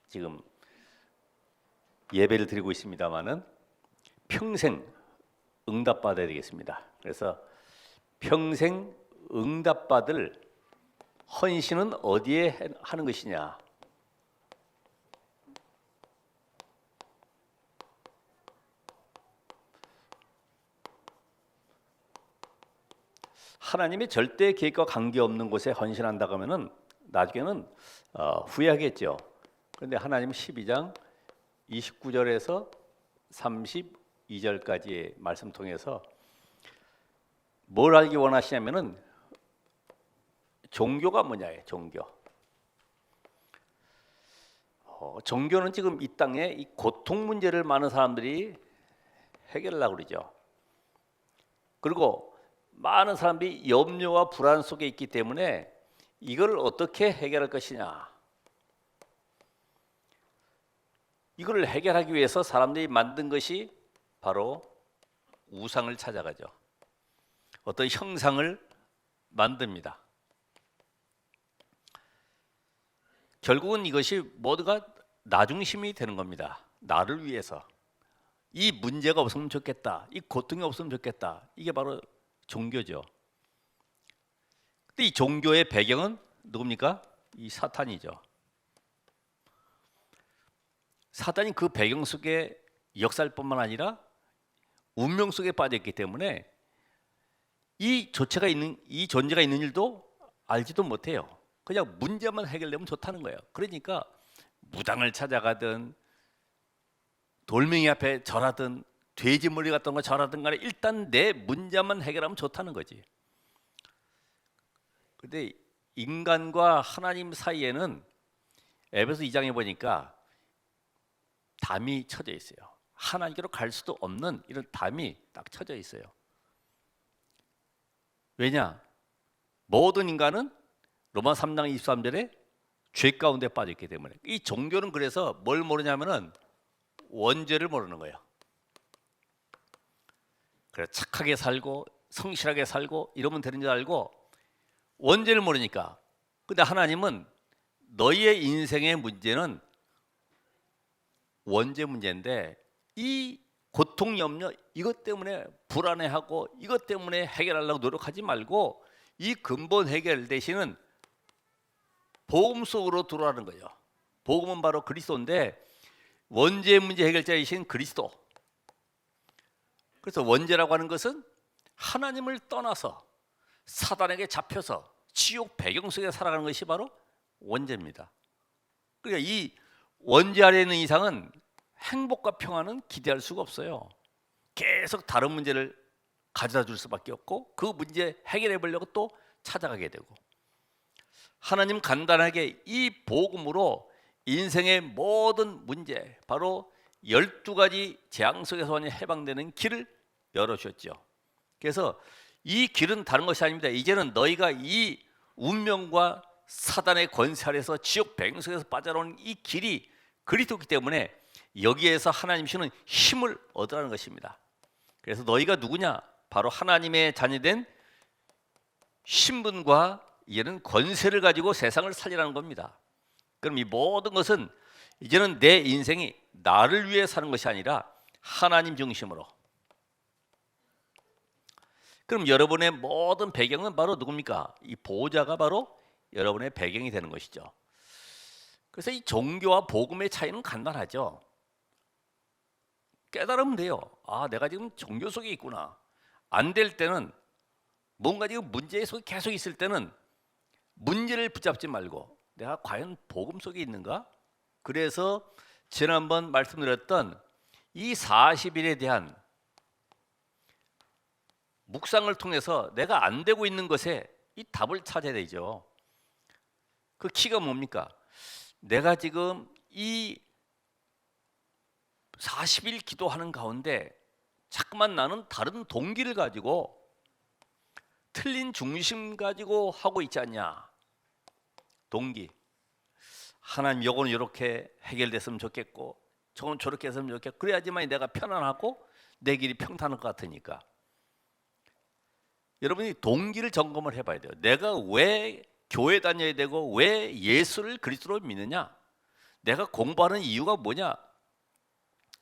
지금 예배를 드리고 있습니다마는 평생 응답받아야 되겠습니다. 그래서 평생 응답받을 헌신은 어디에 하는 것이냐? 하나님의 절대 계획과 관계없는 곳에 헌신한다고 하면은 나중에는 후회하겠죠. 그런데 하나님 12장 29절에서 32절까지의 말씀 통해서 뭘 알기 원하시냐면은 종교가 뭐냐예요. 종교는 지금 이 땅에 이 고통 문제를 많은 사람들이 해결하려고 그러죠. 그리고 많은 사람들이 염려와 불안 속에 있기 때문에 이걸 어떻게 해결할 것이냐. 이걸 해결하기 위해서 사람들이 만든 것이 바로 우상을 찾아가죠. 어떤 형상을 만듭니다. 결국은 이것이 모두가 나 중심이 되는 겁니다. 나를 위해서. 이 문제가 없으면 좋겠다. 이 고통이 없으면 좋겠다. 이게 바로 종교죠. 근데 이 종교의 배경은 누굽니까? 이 사탄이죠. 사탄이 그 배경 속에 역사일 뿐만 아니라 운명 속에 빠졌기 때문에 이 존재가 있는 일도 알지도 못해요. 그냥 문제만 해결되면 좋다는 거예요. 그러니까 무당을 찾아가든 돌멩이 앞에 절하든 돼지 머리 같은 거 절하든 간에 일단 내 문제만 해결하면 좋다는 거지. 그런데 인간과 하나님 사이에는 에베소 2장에 보니까 담이 쳐져 있어요. 하나님께로 갈 수도 없는 이런 담이 딱 쳐져 있어요. 왜냐? 모든 인간은 로마 3장 23절에 죄 가운데 빠져 있기 때문에. 이 종교는 그래서 뭘 모르냐면은 원죄를 모르는 거예요. 그래 착하게 살고 성실하게 살고 이러면 되는 줄 알고 원죄를 모르니까. 근데 하나님은 너희의 인생의 문제는 원죄 문제인데 이 고통 염려 이것 때문에 불안해하고 이것 때문에 해결하려고 노력하지 말고 이 근본 해결 대신은 복음 속으로 들어가는 거예요. 복음은 바로 그리스도인데 원죄 문제 해결자이신 그리스도. 그래서 원죄라고 하는 것은 하나님을 떠나서 사단에게 잡혀서 지옥 배경 속에 살아가는 것이 바로 원죄입니다. 그러니까 이 원죄 아래에 있는 이상은 행복과 평안은 기대할 수가 없어요. 계속 다른 문제를 가져다 줄 수밖에 없고 그 문제 해결해 보려고 또 찾아가게 되고 하나님 간단하게 이 복음으로 인생의 모든 문제 바로 12가지 재앙 속에서 해방되는 길을 열어주셨죠. 그래서 이 길은 다른 것이 아닙니다. 이제는 너희가 이 운명과 사단의 권세 아래서 지옥 배경 속에서 빠져나오는 이 길이 그리스도이기 때문에 여기에서 하나님 주시는 힘을 얻으라는 것입니다. 그래서 너희가 누구냐? 바로 하나님의 자녀된 신분과 이제는 권세를 가지고 세상을 살리라는 겁니다. 그럼 이 모든 것은 이제는 내 인생이 나를 위해 사는 것이 아니라 하나님 중심으로. 그럼 여러분의 모든 배경은 바로 누굽니까? 이 보호자가 바로 여러분의 배경이 되는 것이죠. 그래서 이 종교와 복음의 차이는 간단하죠. 깨달으면 돼요. 아, 내가 지금 종교 속에 있구나. 안 될 때는 뭔가 지금 문제 속에 계속 있을 때는 문제를 붙잡지 말고 내가 과연 복음 속에 있는가? 그래서 지난번 말씀드렸던 이 40일에 대한 묵상을 통해서 내가 안 되고 있는 것에 이 답을 찾아야 되죠. 그 키가 뭡니까? 내가 지금 이 40일 기도하는 가운데 자꾸만 나는 다른 동기를 가지고 틀린 중심 가지고 하고 있지 않냐. 동기. 하나님 요거는 이렇게 해결됐으면 좋겠고 저건 저렇게 했으면 좋겠고 그래야지만 내가 편안하고 내 길이 평탄할 것 같으니까. 여러분이 동기를 점검을 해봐야 돼요. 내가 왜 교회 다녀야 되고 왜 예수를 그리스도로 믿느냐? 내가 공부하는 이유가 뭐냐?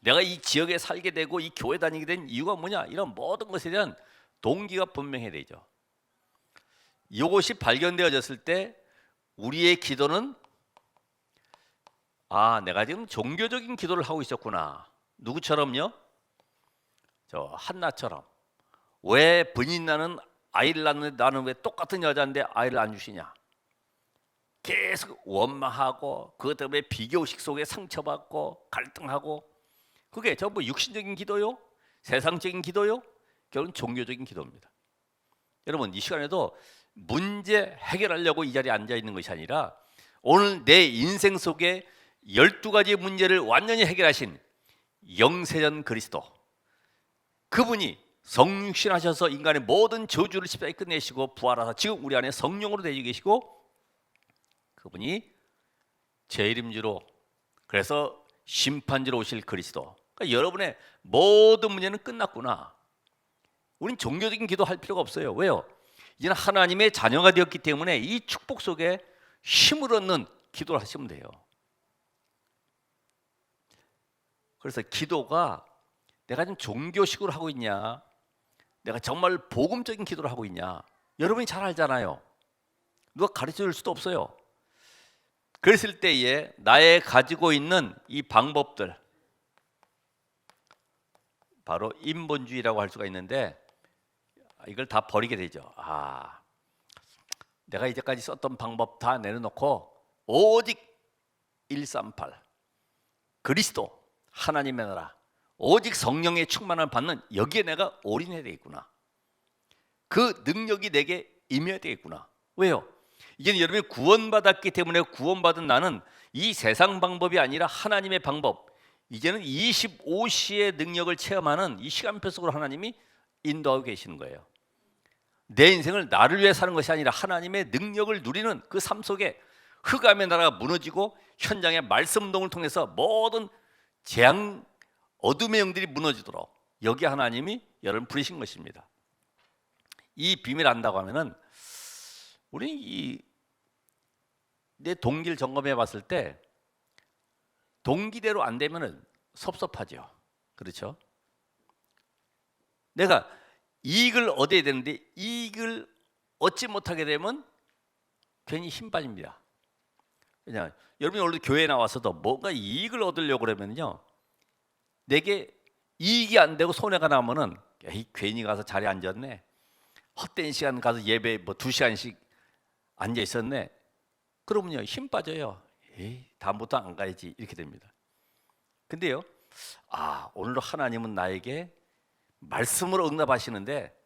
내가 이 지역에 살게 되고 이 교회 다니게 된 이유가 뭐냐? 이런 모든 것에 대한 동기가 분명해야 되죠. 이것이 발견되어졌을 때 우리의 기도는 내가 지금 종교적인 기도를 하고 있었구나. 누구처럼요? 저 한나처럼. 왜 분이 나는 아이를 낳는데 나는 왜 똑같은 여자인데 아이를 안 주시냐? 계속 원망하고 그것 때문에 비교식 속에 상처받고 갈등하고, 그게 전부 육신적인 기도요? 세상적인 기도요? 결국은 종교적인 기도입니다. 여러분, 이 시간에도 문제 해결하려고 이 자리에 앉아 있는 것이 아니라 오늘 내 인생 속에 12가지 문제를 완전히 해결하신 영세전 그리스도, 그분이 성육신하셔서 인간의 모든 저주를 십자가에 끝내시고 부활하사 지금 우리 안에 성령으로 되어 계시고, 그분이 재림주로, 그래서 심판주로 오실 그리스도. 그러니까 여러분의 모든 문제는 끝났구나. 우린 종교적인 기도할 필요가 없어요. 왜요? 이제는 하나님의 자녀가 되었기 때문에 이 축복 속에 힘을 얻는 기도를 하시면 돼요. 그래서 기도가 내가 지금 종교식으로 하고 있냐, 내가 정말 복음적인 기도를 하고 있냐, 여러분이 잘 알잖아요. 누가 가르쳐 줄 수도 없어요. 그랬을 때에 나의 가지고 있는 이 방법들, 바로 인본주의라고 할 수가 있는데, 이걸 다 버리게 되죠. 내가 이제까지 썼던 방법 다 내려놓고 오직 138 그리스도 하나님의 나라, 오직 성령의 충만을 받는 여기에 내가 올인해야 되겠구나. 그 능력이 내게 임해야 되겠구나. 왜요? 이제는 여러분이 구원받았기 때문에 구원받은 나는 이 세상 방법이 아니라 하나님의 방법, 이제는 25시의 능력을 체험하는 이 시간표 속으로 하나님이 인도하고 계시는 거예요. 내 인생을 나를 위해 사는 것이 아니라 하나님의 능력을 누리는 그 삶 속에 흑암의 나라가 무너지고 현장의 말씀동을 통해서 모든 재앙, 어둠의 영들이 무너지도록 여기 하나님이 여러분 부르신 것입니다. 이 비밀 안다고 하면은 우리 내 동기를 점검해 봤을 때 동기대로 안 되면은 섭섭하죠. 그렇죠? 내가 이익을 얻어야 되는데 이익을 얻지 못하게 되면 괜히 힘 빠집니다. 왜냐, 여러분이 오늘 교회에 나와서도 뭔가 이익을 얻으려고 그러면요, 내게 이익이 안 되고 손해가 나면은 괜히 가서 자리에 앉았네, 헛된 시간 가서 예배 2시간씩 앉아 있었네, 그러면요 힘 빠져요. 다음부터 안 가야지, 이렇게 됩니다. 근데요, 오늘도 하나님은 나에게 말씀으로 응답하시는데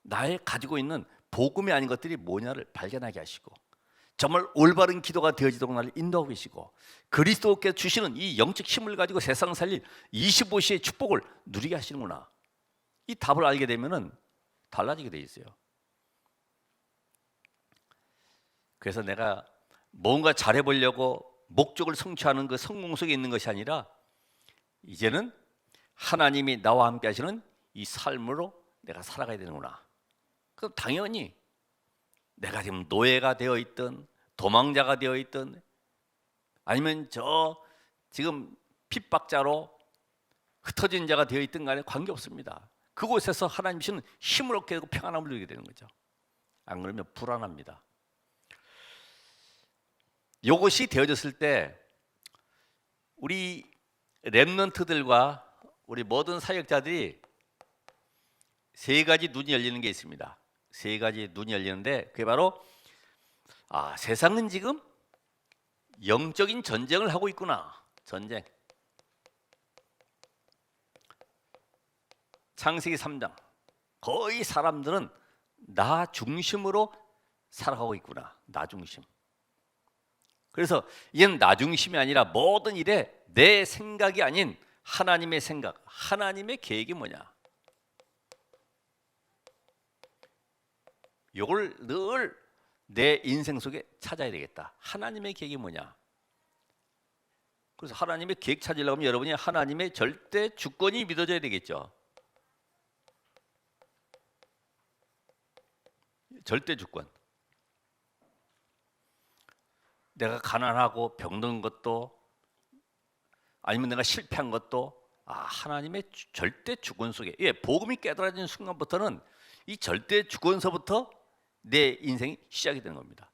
나의 가지고 있는 복음이 아닌 것들이 뭐냐를 발견하게 하시고, 정말 올바른 기도가 되어지도록 나를 인도하고 계시고, 그리스도께서 주시는 이 영적 힘을 가지고 세상 살릴 25시의 축복을 누리게 하시는구나. 이 답을 알게 되면은 달라지게 돼 있어요. 그래서 내가 뭔가 잘해보려고 목적을 성취하는 그 성공 속에 있는 것이 아니라 이제는 하나님이 나와 함께 하시는 이 삶으로 내가 살아가야 되는구나. 그럼 당연히 내가 지금 노예가 되어 있든 도망자가 되어 있든 아니면 지금 핍박자로 흩어진 자가 되어 있든 간에 관계없습니다. 그곳에서 하나님 주시는 힘을 얻게 되고 평안함을 누리게 되는 거죠. 안 그러면 불안합니다. 이것이 되어졌을 때 우리 렘넌트들과 우리 모든 사역자들이 세 가지 눈이 열리는 게 있습니다. 세 가지 눈이 열리는데 그게 바로 세상은 지금 영적인 전쟁을 하고 있구나. 전쟁. 창세기 3장. 거의 사람들은 나 중심으로 살아가고 있구나. 나 중심. 그래서 이제는 나 중심이 아니라 모든 일에 내 생각이 아닌 하나님의 생각, 하나님의 계획이 뭐냐. 이걸 늘 내 인생 속에 찾아야 되겠다. 하나님의 계획이 뭐냐. 그래서 하나님의 계획 찾으려면 여러분이 하나님의 절대 주권이 믿어져야 되겠죠. 절대 주권. 내가 가난하고 병든 것도 아니면 내가 실패한 것도 하나님의 절대 주권 속에, 복음이 깨달아진 순간부터는 이 절대 주권서부터 내 인생이 시작이 되는 겁니다.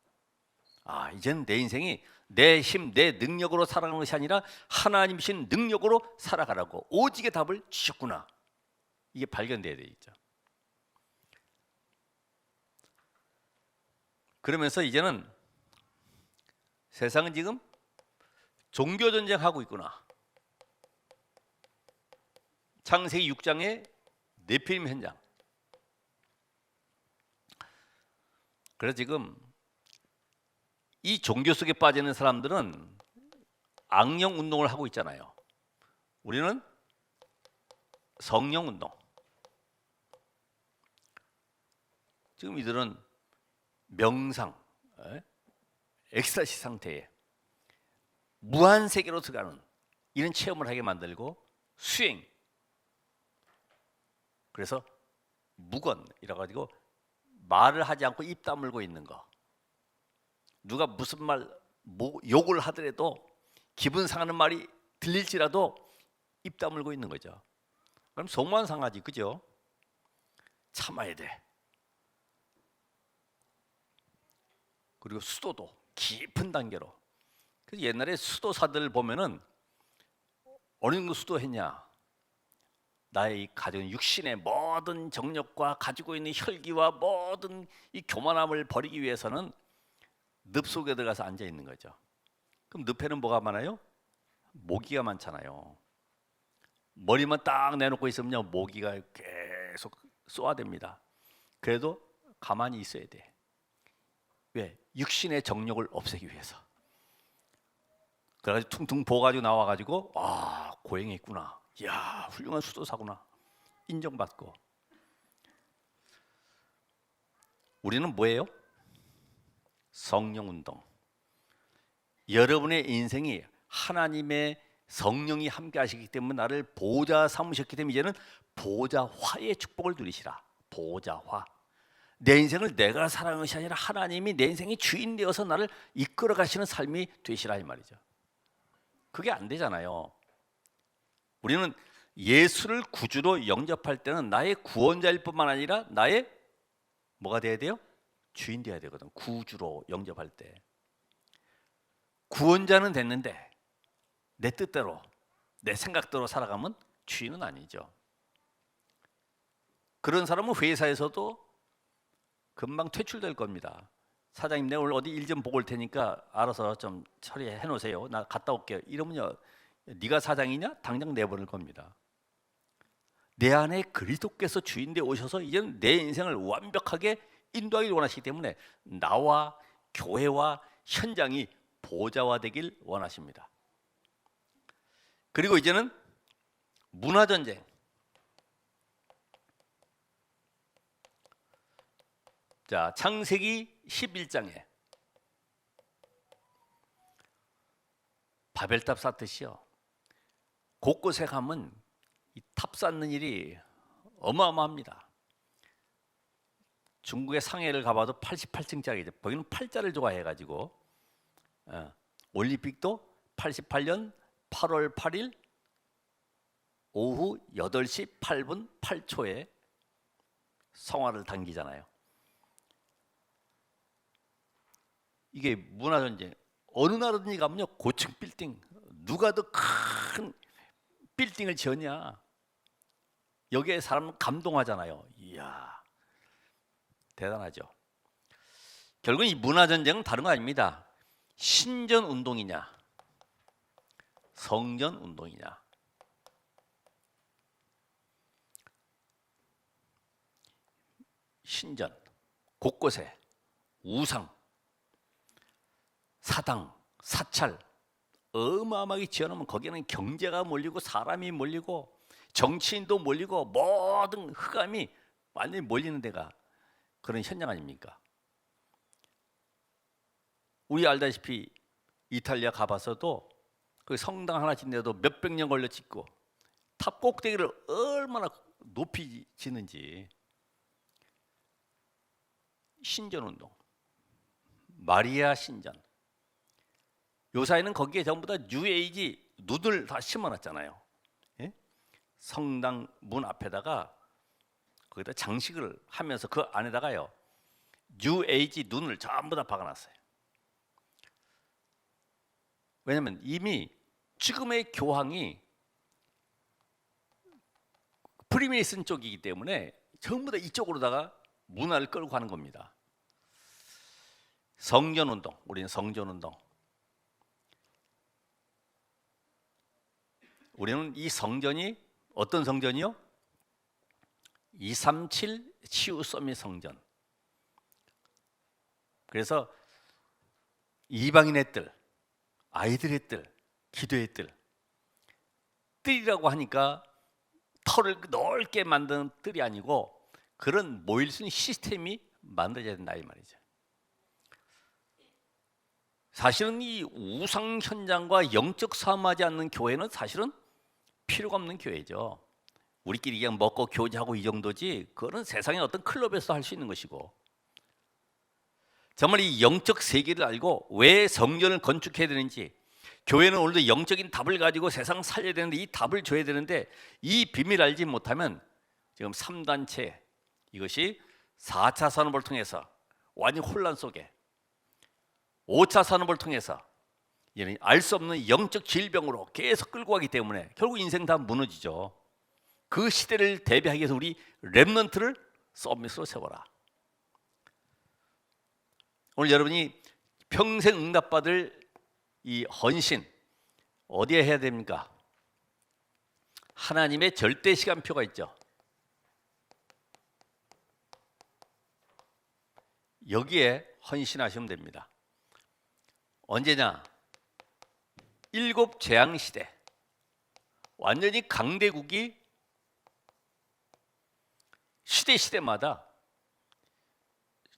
이제는 내 인생이 내 힘, 내 능력으로 살아가는 것이 아니라 하나님이신 능력으로 살아가라고 오직의 답을 주셨구나. 이게 발견돼야 되겠죠. 그러면서 이제는 세상은 지금 종교 전쟁하고 있구나. 창세기 6장의 네피림 현장. 그래서 지금 이 종교 속에 빠지는 사람들은 악령 운동을 하고 있잖아요. 우리는 성령 운동. 지금 이들은 명상, 엑스타시 상태에 무한 세계로 들어가는 이런 체험을 하게 만들고 수행. 그래서 무건이라 가지고 말을 하지 않고 입 다물고 있는 거. 누가 무슨 말 욕을 하더라도 기분 상하는 말이 들릴지라도 입 다물고 있는 거죠. 그럼 속만 상하지, 그죠? 참아야 돼. 그리고 수도도 깊은 단계로. 그래서 옛날에 수도사들 보면은 어느 정도 수도했냐? 나의 이 가진 육신의 모든 정력과 가지고 있는 혈기와 모든 이 교만함을 버리기 위해서는 늪 속에 들어가서 앉아 있는 거죠. 그럼 늪에는 뭐가 많아요? 모기가 많잖아요. 머리만 딱 내놓고 있으면요, 모기가 계속 쏘아댑니다. 그래도 가만히 있어야 돼. 왜? 육신의 정욕을 없애기 위해서. 그래가지고 퉁퉁 부어가지고 나와가지고 고행했구나. 이야, 훌륭한 수도사구나. 인정받고. 우리는 뭐예요? 성령운동. 여러분의 인생이 하나님의 성령이 함께 하시기 때문에 나를 보호자 삼으셨기 때문에 이제는 보호자화의 축복을 누리시라. 보호자화. 내 인생을 내가 살아가는 것이 아니라 하나님이 내 인생의 주인 되어서 나를 이끌어 가시는 삶이 되시라 이 말이죠. 그게 안 되잖아요. 우리는 예수를 구주로 영접할 때는 나의 구원자일 뿐만 아니라 나의 뭐가 돼야 돼요? 주인 되어야 되거든. 구주로 영접할 때. 구원자는 됐는데 내 뜻대로 내 생각대로 살아가면 주인은 아니죠. 그런 사람은 회사에서도 금방 퇴출될 겁니다. 사장님, 내가 오늘 어디 일 좀 보고 올 테니까 알아서 좀 처리해 놓으세요. 나 갔다 올게요. 이러면요, 네가 사장이냐? 당장 내보낼 겁니다. 내 안에 그리스도께서 주인되어 오셔서 이제는 내 인생을 완벽하게 인도하기를 원하시기 때문에 나와 교회와 현장이 보호자화되길 원하십니다. 그리고 이제는 문화전쟁. 자, 창세기 11장에 바벨탑 쌓듯이요, 곳곳에 가면 이 탑 쌓는 일이 어마어마합니다. 중국의 상해를 가봐도 88층짜리죠. 거기는 8자를 좋아해가지고 올림픽도 88년 8월 8일 오후 8시 8분 8초에 성화를 당기잖아요. 이게 문화전쟁. 어느 나라든지 가면요, 고층 빌딩, 누가 더 큰 빌딩을 지었냐, 여기에 사람은 감동하잖아요. 이야, 대단하죠. 결국 이 문화전쟁은 다른 거 아닙니다. 신전 운동이냐 성전 운동이냐. 신전 곳곳에 우상, 사당, 사찰 어마어마하게 지어놓으면 거기는 경제가 몰리고 사람이 몰리고 정치인도 몰리고 모든 흑암이 완전히 몰리는 데가 그런 현장 아닙니까? 우리 알다시피 이탈리아 가봐서도 그 성당 하나 짓는데도 몇백 년 걸려 짓고 탑 꼭대기를 얼마나 높이 짓는지. 신전운동, 마리아 신전. 요사이는 거기에 전부 다 뉴에이지 눈을 다 심어놨잖아요. 예? 성당 문 앞에다가 거기다 장식을 하면서 그 안에다가요 뉴 에이지 눈을 전부 다 박아놨어요. 왜냐하면 이미 지금의 교황이 프리메이슨 쪽이기 때문에 전부 다 이쪽으로다가 문화를 끌고 가는 겁니다. 성전운동, 우리는 성전운동. 우리는 이 성전이 어떤 성전이요? 237 치유 서밋 성전. 그래서 이방인의 뜰, 아이들의 뜰, 기도의 뜰. 뜰이라고 하니까 털을 넓게 만드는 뜰이 아니고 그런 모일 수 있는 시스템이 만들어져야 된다 이 말이죠. 사실은 이 우상 현장과 영적 싸움하지 않는 교회는 사실은 필요가 없는 교회죠. 우리끼리 그냥 먹고 교제하고 이 정도지 그거는 세상의 어떤 클럽에서 할 수 있는 것이고, 정말 이 영적 세계를 알고 왜 성전을 건축해야 되는지, 교회는 오늘도 영적인 답을 가지고 세상 살려야 되는데 이 답을 줘야 되는데 이 비밀을 알지 못하면 지금 3단체 이것이 4차 산업을 통해서 완전 혼란 속에 5차 산업을 통해서 알 수 없는 영적 질병으로 계속 끌고 가기 때문에 결국 인생 다 무너지죠. 그 시대를 대비하기 위해서 우리 렘넌트를 서밋으로 세워라. 오늘 여러분이 평생 응답받을 이 헌신 어디에 해야 됩니까? 하나님의 절대 시간표가 있죠. 여기에 헌신하시면 됩니다. 언제냐? 일곱 재앙 시대, 완전히 강대국이 시대마다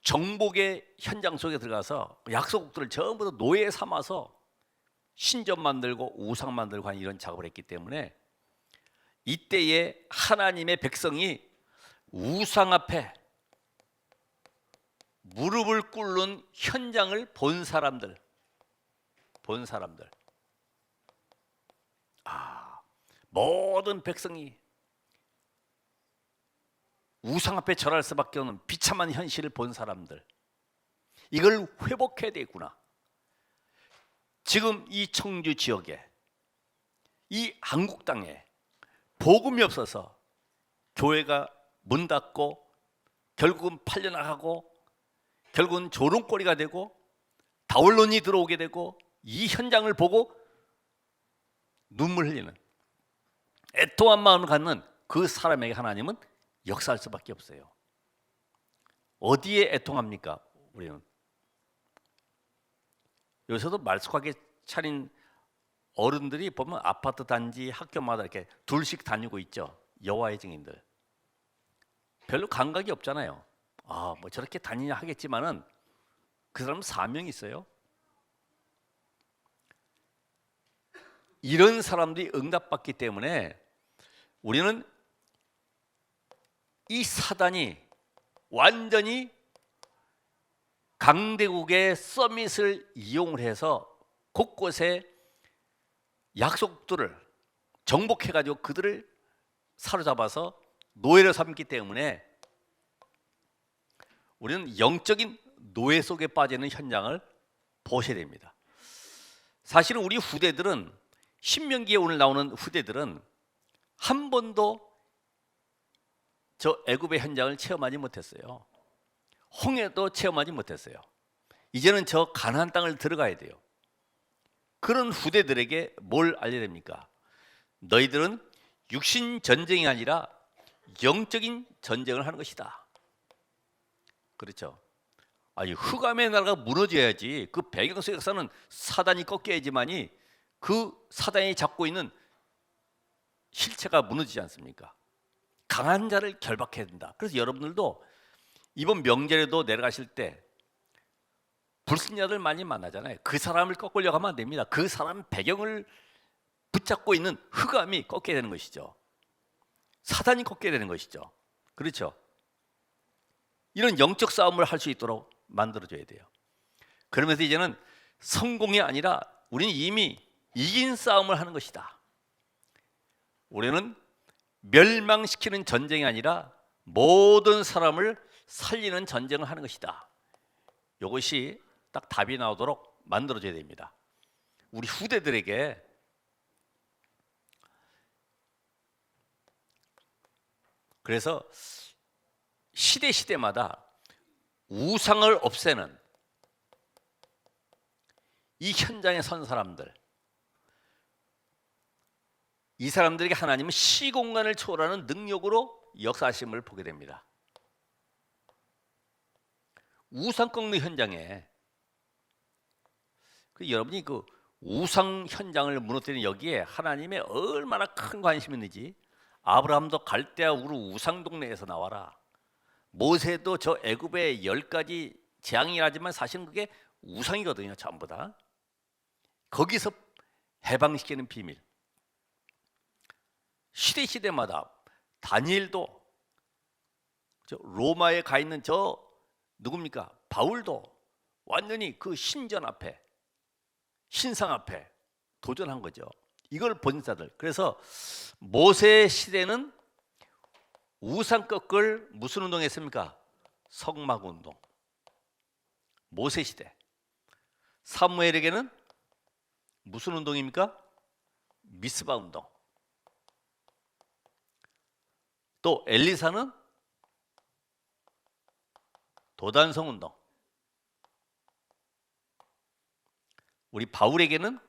정복의 현장 속에 들어가서 약소국들을 전부 다 노예 삼아서 신전 만들고 우상 만들고 하는 이런 작업을 했기 때문에 이때에 하나님의 백성이 우상 앞에 무릎을 꿇는 현장을 본 사람들, 모든 백성이 우상 앞에 절할 수밖에 없는 비참한 현실을 본 사람들, 이걸 회복해야 되겠구나. 지금 이 청주 지역에, 이 한국 땅에 복음이 없어서 교회가 문 닫고 결국은 팔려나가고 결국은 조롱거리가 되고 다원론이 들어오게 되고 이 현장을 보고 눈물 흘리는 애통한 마음을 갖는 그 사람에게 하나님은 역사할 수밖에 없어요. 어디에 애통합니까? 우리는 요새도 말쑥하게 차린 어른들이 보면 아파트 단지 학교마다 이렇게 둘씩 다니고 있죠. 여호와의 증인들. 별로 감각이 없잖아요. 뭐 저렇게 다니냐 하겠지만은 그 사람은 사명이 있어요. 이런 사람들이 응답받기 때문에 우리는 이 사단이 완전히 강대국의 서밋을 이용을 해서 곳곳에 약속들을 정복해가지고 그들을 사로잡아서 노예로 삼기 때문에 우리는 영적인 노예 속에 빠지는 현장을 보셔야 됩니다. 사실은 우리 후대들은, 신명기에 오늘 나오는 후대들은 한 번도 저 애굽의 현장을 체험하지 못했어요. 홍해도 체험하지 못했어요. 이제는 저 가나안 땅을 들어가야 돼요. 그런 후대들에게 뭘 알려야 됩니까? 너희들은 육신 전쟁이 아니라 영적인 전쟁을 하는 것이다. 그렇죠? 흑암의 나라가 무너져야지, 그 배경 속에서는 사단이 꺾여야지만이 그 사단이 잡고 있는 실체가 무너지지 않습니까? 강한 자를 결박해야 된다. 그래서 여러분들도 이번 명절에도 내려가실 때 불신자들 많이 만나잖아요. 그 사람을 꺾으려고 하면 안 됩니다. 그 사람 배경을 붙잡고 있는 흑암이 꺾여야 되는 것이죠. 사단이 꺾여야 되는 것이죠. 그렇죠? 이런 영적 싸움을 할 수 있도록 만들어줘야 돼요. 그러면서 이제는 성공이 아니라 우리는 이미 이긴 싸움을 하는 것이다. 우리는 멸망시키는 전쟁이 아니라 모든 사람을 살리는 전쟁을 하는 것이다. 이것이 딱 답이 나오도록 만들어줘야 됩니다. 우리 후대들에게 그래서 시대마다 우상을 없애는 이 현장에 선 사람들, 이 사람들에게 하나님은 시공간을 초월하는 능력으로 역사하심을 보게 됩니다. 우상 꺾는 현장에 여러분이 그 우상 현장을 무너뜨리는 여기에 하나님의 얼마나 큰 관심이 있는지, 아브라함도 갈대아 우르 우상 동네에서 나와라. 모세도 저 애굽의 10가지 재앙이라지만 사실은 그게 우상이거든요. 전부 다. 거기서 해방시키는 비밀. 시대마다 다니엘도 저 로마에 가 있는 저 누굽니까? 바울도 완전히 그 신전 앞에, 신상 앞에 도전한 거죠. 이걸 본 자들. 그래서 모세 시대는 우상 꺾을 무슨 운동했습니까? 성막 운동. 모세 시대. 사무엘에게는 무슨 운동입니까? 미스바 운동. 또 엘리사는 도단성 운동. 우리 바울에게는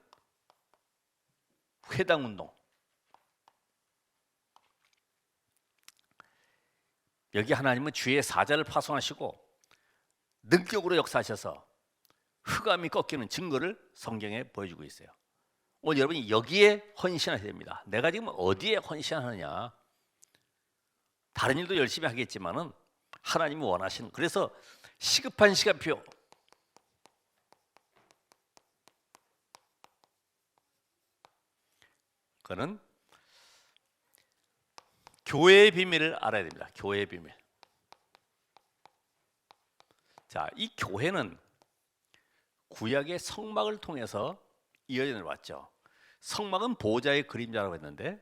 회당 운동. 여기 하나님은 주의 사자를 파송하시고 능력으로 역사하셔서 흑암이 꺾이는 증거를 성경에 보여주고 있어요. 오늘 여러분이 여기에 헌신하셔야 됩니다. 내가 지금 어디에 헌신하느냐? 다른 일도 열심히 하겠지만은 하나님이 원하시는, 그래서 시급한 시간표, 그거는 교회의 비밀을 알아야 됩니다. 교회의 비밀. 자, 이 교회는 구약의 성막을 통해서 이어져 내려왔죠. 성막은 보좌의 그림자라고 했는데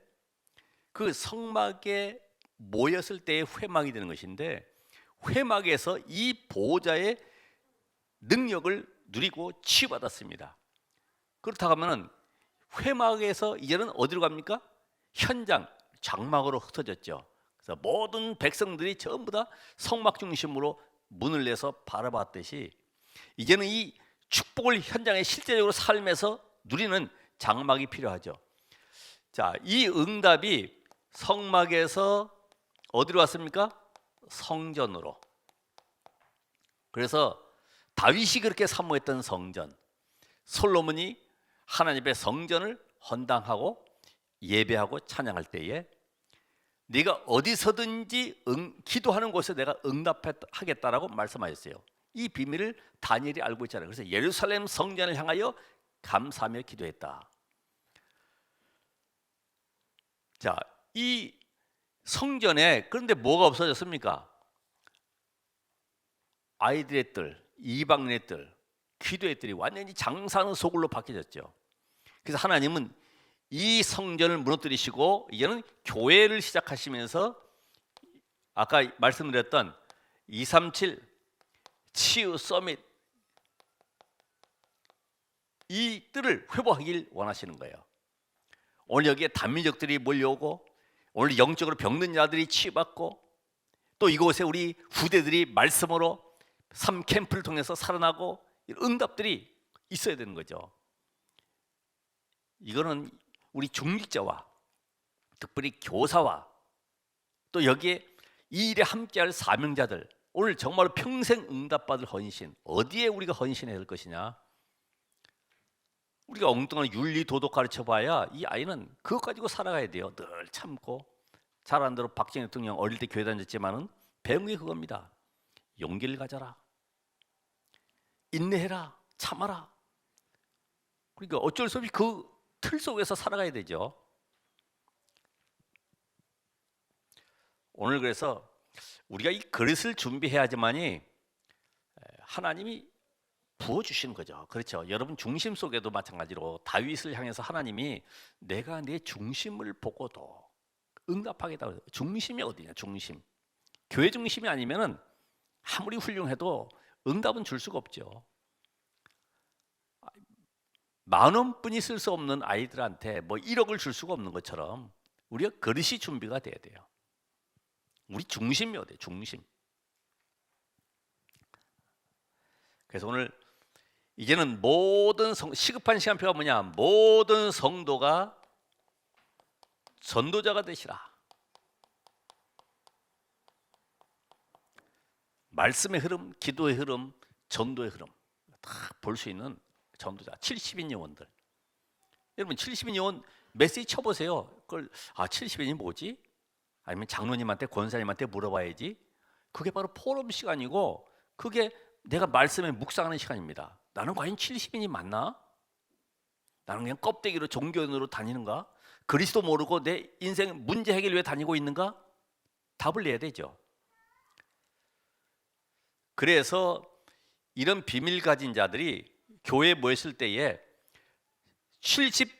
그 성막에 모였을 때의 회막이 되는 것인데, 회막에서 이 보좌의 능력을 누리고 치유받았습니다. 그렇다고 하면 회막에서 이제는 어디로 갑니까? 현장, 장막으로 흩어졌죠. 그래서 모든 백성들이 전부 다 성막 중심으로 문을 내서 바라봤듯이 이제는 이 축복을 현장에 실제적으로 삶에서 누리는 장막이 필요하죠. 자, 이 응답이 성막에서 어디로 왔습니까? 성전으로. 그래서 다윗이 그렇게 사모했던 성전, 솔로몬이 하나님의 성전을 헌당하고 예배하고 찬양할 때에 네가 어디서든지 기도하는 곳에 내가 응답하겠다라고 말씀하셨어요. 이 비밀을 다니엘이 알고 있잖아요. 그래서 예루살렘 성전을 향하여 감사하며 기도했다. 자, 이 성전에 그런데 뭐가 없어졌습니까? 아이들의 뜰, 이방인의 뜰, 기도의 뜰이 완전히 장사하는 소굴로 바뀌어졌죠. 그래서 하나님은 이 성전을 무너뜨리시고 이제는 교회를 시작하시면서 아까 말씀드렸던 237 치유 서밋, 이 뜰을 회복하길 원하시는 거예요. 오늘 여기에 단민족들이 몰려오고 오늘 영적으로 병든 자들이 치유받고 또 이곳에 우리 후대들이 말씀으로 삶 캠프를 통해서 살아나고 응답들이 있어야 되는 거죠. 이거는 우리 중직자와 특별히 교사와 또 여기에 이 일에 함께할 사명자들, 오늘 정말 평생 응답받을 헌신, 어디에 우리가 헌신해야 될 것이냐? 우리가 엉뚱한 윤리 도덕 가르쳐봐야 이 아이는 그것 가지고 살아가야 돼요. 늘 참고. 잘한 대로 박정희 대통령 어릴 때 교회 다녔지만은 배운 게 그겁니다. 용기를 가져라, 인내해라, 참아라. 그러니까 어쩔 수 없이 그 틀 속에서 살아가야 되죠. 오늘 그래서 우리가 이 그릇을 준비해야지만이 하나님이 부어주시는 거죠. 그렇죠. 여러분 중심 속에도 마찬가지로 다윗을 향해서 하나님이 내가 내 중심을 보고도 응답하겠다. 중심이 어디냐? 중심. 교회 중심이 아니면은 아무리 훌륭해도 응답은 줄 수가 없죠. 10,000원뿐이 쓸 수 없는 아이들한테 뭐 1억을 줄 수가 없는 것처럼 우리가 그릇이 준비가 돼야 돼요. 우리 중심이 어디예요? 중심. 그래서 오늘 이제는 모든 시급한 시간표가 뭐냐? 모든 성도가 전도자가 되시라. 말씀의 흐름, 기도의 흐름, 전도의 흐름 다 볼 수 있는 전도자 70인 영혼들. 여러분 70인 영혼 메시지 쳐보세요. 그걸 70인이 뭐지? 아니면 장로님한테 권사님한테 물어봐야지. 그게 바로 포럼 시간이고 그게 내가 말씀에 묵상하는 시간입니다. 나는 과연 70인이 맞나? 나는 그냥 껍데기로 종교인으로 다니는가? 그리스도 모르고 내 인생 문제 해결 위해 다니고 있는가? 답을 내야 되죠. 그래서 이런 비밀 가진 자들이 교회에 모였을 때에 70인을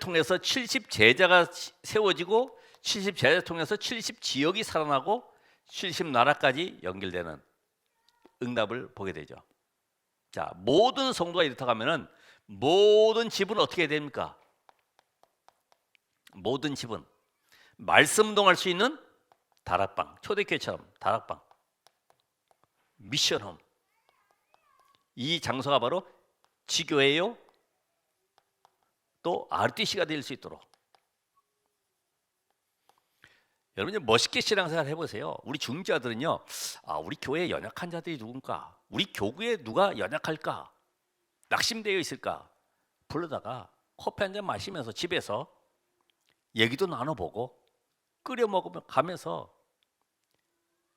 통해서 70 제자가 세워지고 70 제자를 통해서 70 지역이 살아나고 70 나라까지 연결되는 응답을 보게 되죠. 자, 모든 성도가 이렇다고 하면은 모든 집은 어떻게 됩니까? 모든 집은 말씀 운동할 수 있는 다락방, 초대교회처럼 다락방, 미션홈. 이 장소가 바로 지교회요, 또 RTC가 될 수 있도록. 여러분 멋있게 신앙생활 해보세요. 우리 중직자들은요, 우리 교회에 연약한 자들이 누군가, 우리 교구에 누가 연약할까, 낙심되어 있을까 불러다가 커피 한 잔 마시면서 집에서 얘기도 나눠보고 끓여 먹으면 가면서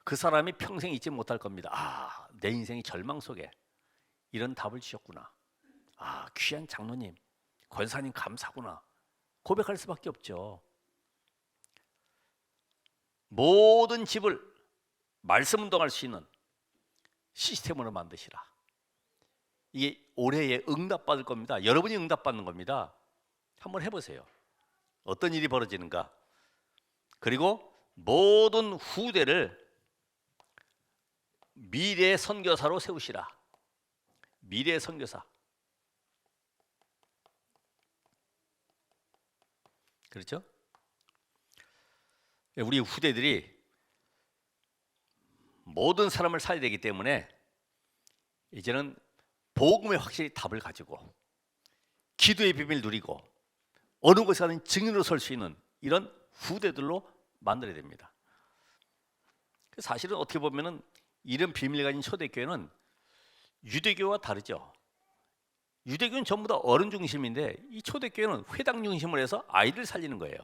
그 사람이 평생 잊지 못할 겁니다. 내 인생이 절망 속에 이런 답을 주셨구나. 귀한 장로님, 권사님 감사구나. 고백할 수밖에 없죠. 모든 집을 말씀 운동할 수 있는 시스템으로 만드시라. 이게 올해에 응답받을 겁니다. 여러분이 응답받는 겁니다. 한번 해보세요. 어떤 일이 벌어지는가. 그리고 모든 후대를 미래의 선교사로 세우시라. 미래의 선교사. 그렇죠? 우리 후대들이 모든 사람을 살려야 되기 때문에 이제는 복음에 확실히 답을 가지고 기도의 비밀을 누리고 어느 곳에 가는 증인으로 설 수 있는 이런 후대들로 만들어야 됩니다. 사실은 어떻게 보면은 이런 비밀을 가진 초대교회는 유대교와 다르죠. 유대교는 전부 다 어른 중심인데 이 초대교회는 회당 중심으로 해서 아이들 살리는 거예요.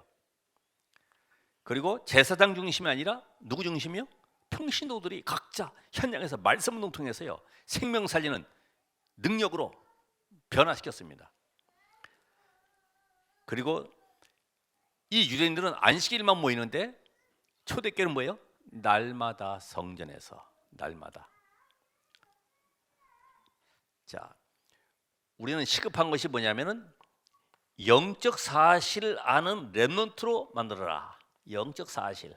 그리고 제사장 중심이 아니라 누구 중심이요? 평신도들이 각자 현장에서 말씀 운동 통해서요 생명 살리는 능력으로 변화시켰습니다. 그리고 이 유대인들은 안식일만 모이는데 초대교회는 뭐예요? 날마다 성전에서 날마다. 자, 우리는 시급한 것이 뭐냐면은 영적 사실을 아는 렘넌트로 만들어라. 영적 사실.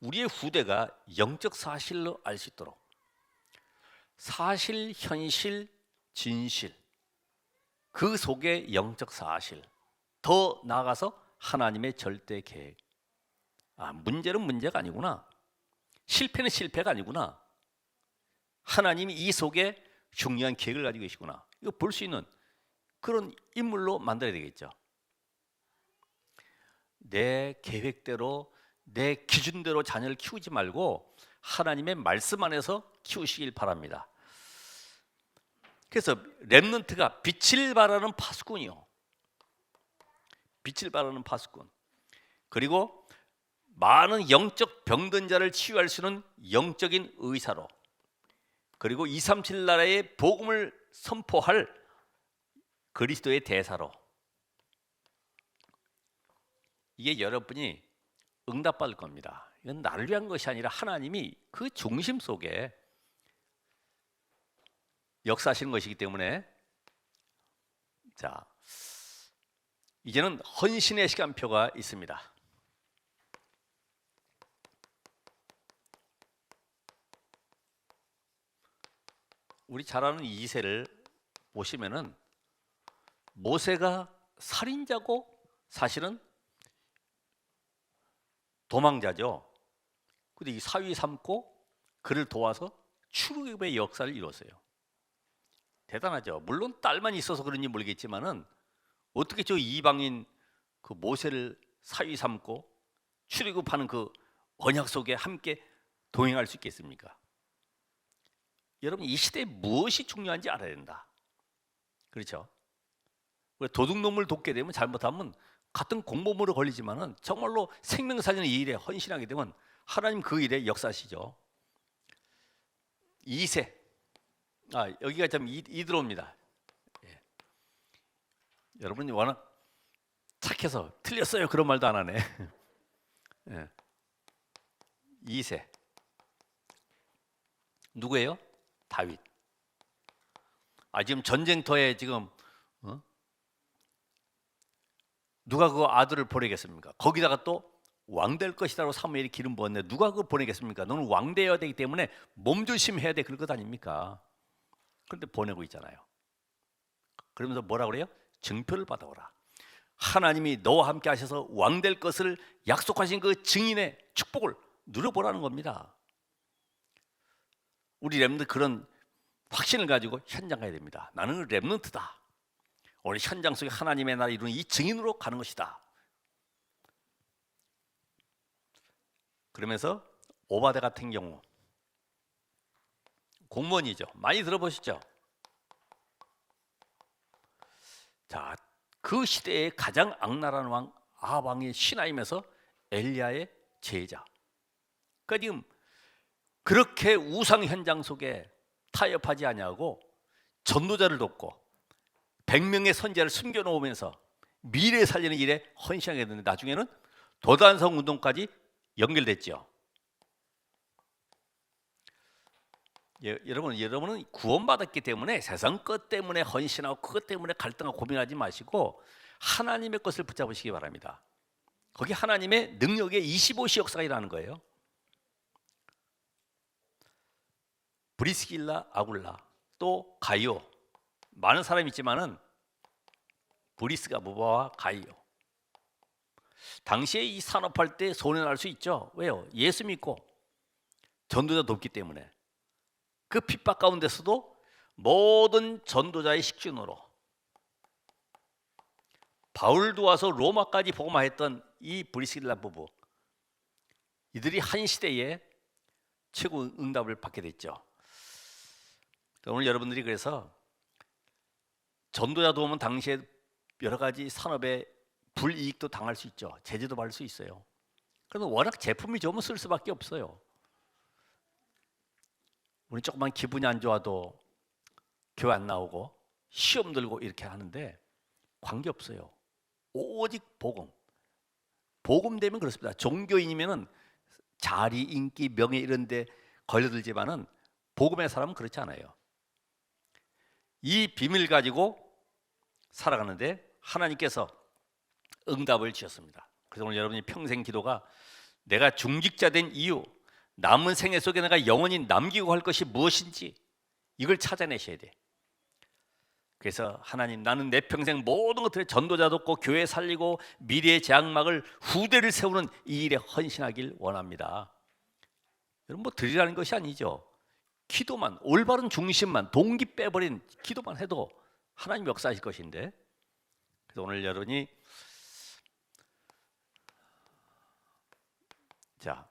우리의 후대가 영적 사실로 알 수 있도록 사실, 현실, 진실 그 속에 영적 사실 더 나아가서 하나님의 절대 계획. 문제는 문제가 아니구나. 실패는 실패가 아니구나. 하나님이 이 속에 중요한 계획을 가지고 계시구나. 이거 볼 수 있는 그런 인물로 만들어야 되겠죠. 내 계획대로 내 기준대로 자녀를 키우지 말고 하나님의 말씀 안에서 키우시길 바랍니다. 그래서 렘넌트가 빛을 발하는 파수꾼이요. 빛을 발하는 파수꾼. 그리고 많은 영적 병든 자를 치유할 수 있는 영적인 의사로. 그리고 237 나라의 복음을 선포할 그리스도의 대사로. 이게 여러분이 응답받을 겁니다. 이건 나를 위한 것이 아니라 하나님이 그 중심 속에 역사하시는 것이기 때문에, 자, 이제는 헌신의 시간표가 있습니다. 우리 잘 아는 이세를 보시면은 모세가 살인자고 사실은 도망자죠. 근데 이 사위 삼고 그를 도와서 출애굽의 역사를 이뤘어요. 대단하죠. 물론 딸만 있어서 그런지 모르겠지만은 어떻게 저 이방인 그 모세를 사위 삼고 출애굽하는 그 언약 속에 함께 동행할 수 있겠습니까? 여러분, 이 시대에 무엇이 중요한지 알아야 된다. 그렇죠? 도둑놈을 돕게 되면, 잘못하면 같은 공범으로 걸리지만은 정말로 생명 살리는 이 일에 헌신하게 되면 하나님 그 일에 역사하시죠. 2세, 여기가 좀 이 들어옵니다. 예. 여러분이 워낙 착해서 틀렸어요 그런 말도 안 하네. 예. 2세 누구예요? 다윗. 지금 전쟁터에 지금 누가 그 아들을 보내겠습니까? 거기다가 또 왕 될 것이다라고 사무엘이 기름 부었는데 누가 그걸 보내겠습니까? 너는 왕 되어야 되기 때문에 몸조심해야 돼, 그럴 것 아닙니까? 그런데 보내고 있잖아요. 그러면서 뭐라 그래요? 증표를 받아오라. 하나님이 너와 함께 하셔서 왕 될 것을 약속하신 그 증인의 축복을 누려보라는 겁니다. 우리 렘넌트 그런 확신을 가지고 현장 가야 됩니다. 나는 렘넌트다. 오늘 현장 속에 하나님의 나라를 이루는 이 증인으로 가는 것이다. 그러면서 오바댜 같은 경우 공무원이죠. 많이 들어보시죠? 자, 그 시대의 가장 악랄한 왕 아합 왕의 신하이면서 엘리야의 제자. 그러니까 지금 그렇게 우상 현장 속에 타협하지 아니하고 전도자를 돕고 100명의 선지자를 숨겨놓으면서 미래 살리는 일에 헌신하게 됐는데 나중에는 도단성 운동까지 연결됐죠. 여러분은 구원받았기 때문에 세상 것 때문에 헌신하고 그것 때문에 갈등하고 고민하지 마시고 하나님의 것을 붙잡으시기 바랍니다. 거기 하나님의 능력의 25시 역사가 일어나는 거예요. 브리스길라, 아굴라, 또 가이오, 많은 사람이 있지만은 브리스가 무바와 가이오. 당시에 이 산업할 때 손해날 수 있죠. 왜요? 예수 믿고 전도자 돕기 때문에. 그 핍박 가운데서도 모든 전도자의 식준으로 바울 도와서 로마까지 복음화했던 이 브리스길라 부부, 이들이 한 시대에 최고 응답을 받게 됐죠. 오늘 여러분들이 그래서 전도자 도우면 당시에 여러 가지 산업에 불이익도 당할 수 있죠. 제재도 받을 수 있어요. 그래서 워낙 제품이 좋으면 쓸 수밖에 없어요. 우리 조금만 기분이 안 좋아도 교회 안 나오고 시험 들고 이렇게 하는데 관계없어요. 오직 복음. 복음 되면 그렇습니다. 종교인이면은 자리, 인기, 명예 이런 데 걸려들지만은 복음의 사람은 그렇지 않아요. 이 비밀 가지고 살아가는데 하나님께서 응답을 주셨습니다. 그래서 오늘 여러분이 평생 기도가 내가 중직자 된 이유, 남은 생애 속에 내가 영원히 남기고 할 것이 무엇인지 이걸 찾아내셔야 돼. 그래서 하나님, 나는 내 평생 모든 것들에 전도자 돕고 교회 살리고 미래의 장막을 후대를 세우는 이 일에 헌신하길 원합니다. 여러분, 뭐 드리라는 것이 아니죠. 기도만, 올바른 중심만, 동기 빼버린 기도만 해도 하나님 역사하실 것인데. 그래서 오늘 여러분이 자,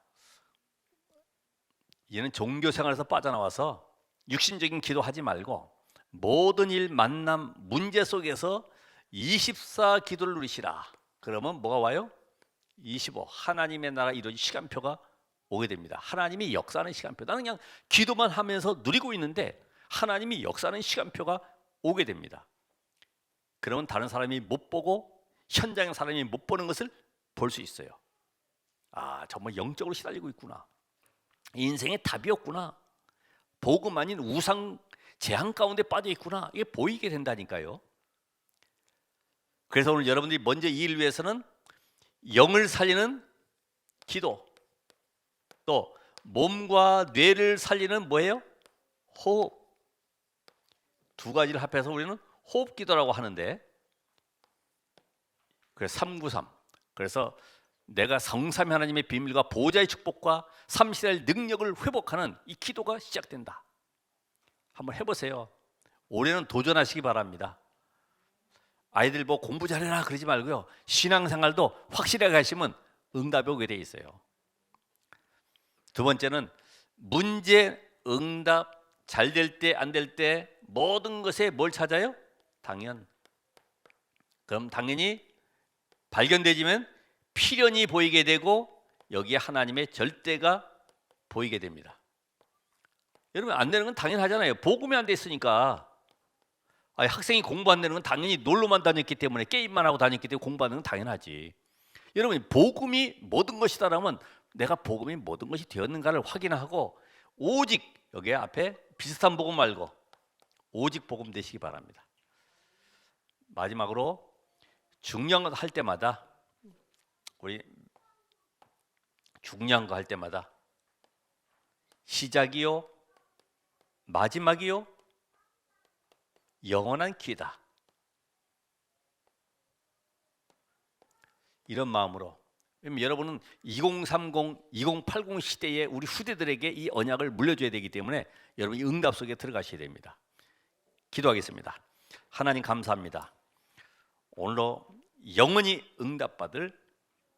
얘는 종교 생활에서 빠져나와서 육신적인 기도하지 말고 모든 일, 만남, 문제 속에서 24 기도를 누리시라. 그러면 뭐가 와요? 25 하나님의 나라 이루어진 시간표가 오게 됩니다. 하나님이 역사하는 시간표. 나는 그냥 기도만 하면서 누리고 있는데 하나님이 역사하는 시간표가 오게 됩니다. 그러면 다른 사람이 못 보고 현장의 사람이 못 보는 것을 볼 수 있어요. 정말 영적으로 시달리고 있구나. 인생에 답이 없구나. 복음 아닌 우상 재앙 가운데 빠져 있구나. 이게 보이게 된다니까요. 그래서 오늘 여러분들이 먼저 이 일을 위해서는 영을 살리는 기도, 또 몸과 뇌를 살리는 뭐예요? 호흡. 두 가지를 합해서 우리는 호흡 기도라고 하는데, 그래서 393. 그래서 내가 성삼위 하나님의 비밀과 보호자의 축복과 삼시대의 능력을 회복하는 이 기도가 시작된다. 한번 해보세요. 올해는 도전하시기 바랍니다. 아이들 뭐 공부 잘해라 그러지 말고요. 신앙생활도 확실하게 하시면 응답이 오게 돼 있어요. 두 번째는 문제, 응답, 잘 될 때, 안 될 때 모든 것에 뭘 찾아요? 당연. 그럼 당연히 발견되지면 필연이 보이게 되고 여기에 하나님의 절대가 보이게 됩니다. 여러분, 안 되는 건 당연하잖아요. 복음이 안 돼 있으니까. 학생이 공부 안 되는 건 당연히 놀러만 다녔기 때문에, 게임만 하고 다녔기 때문에 공부하는 건 당연하지. 여러분, 복음이 모든 것이다라면 내가 복음이 모든 것이 되었는가를 확인하고 오직 여기 앞에 비슷한 복음 말고 오직 복음 되시기 바랍니다. 마지막으로 중요한 거 할 때마다, 우리 중요한 거 할 때마다 시작이요, 마지막이요, 영원한 기회다. 이런 마음으로, 여러분은 2030, 2080 시대에 우리 후대들에게 이 언약을 물려줘야 되기 때문에 여러분이 응답 속에 들어가셔야 됩니다. 기도하겠습니다. 하나님 감사합니다. 오늘로 영원히 응답받을,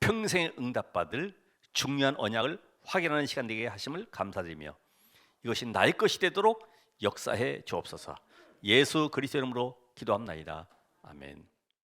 평생 응답받을 중요한 언약을 확인하는 시간 되게 하심을 감사드리며 이것이 나의 것이 되도록 역사해 주옵소서. 예수 그리스도 이름으로 기도합나이다. 아멘.